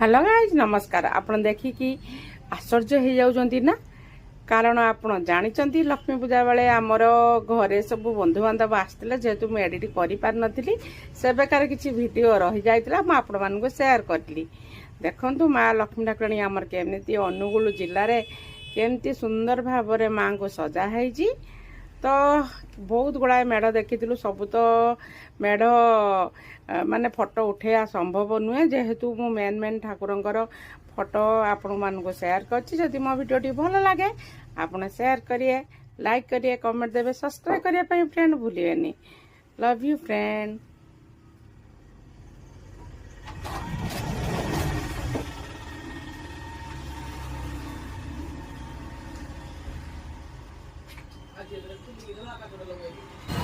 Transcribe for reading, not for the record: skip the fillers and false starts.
Hello guys नमस्कार। आपण देखिकी आश्चर्य हो जाउछंती ना, कारण आपण जानिचंती लक्ष्मी पूजा बेले आमर घरे सब बंधु बांधव आसते जेहेतु मुझे एडिट कर पार नथिली सेबेकार किसी वीडियो रही जाइतिला म आपण मानकु शेयर करली। देखंतु माँ लक्ष्मी ठाकुराणी आमर केमती अनुगुल जिल्ला रे केमती सुंदर भाव माँ को सजा है। तो बहुत गुड़ाए मेढ़ देखी सब तो मेढ़ माने फोटो उठेया संभव नुहे जेहेतु मु मेन मेन ठाकुरंकर फोटो आपण मानक शेयर करछि। जदि मो वीडियो भल लगे आपण शेयर करिए, लाइक करिए, कमेंट देबे, सब्सक्राइब करिया पई फ्रेंड भूलिएनी। Love you friend. आज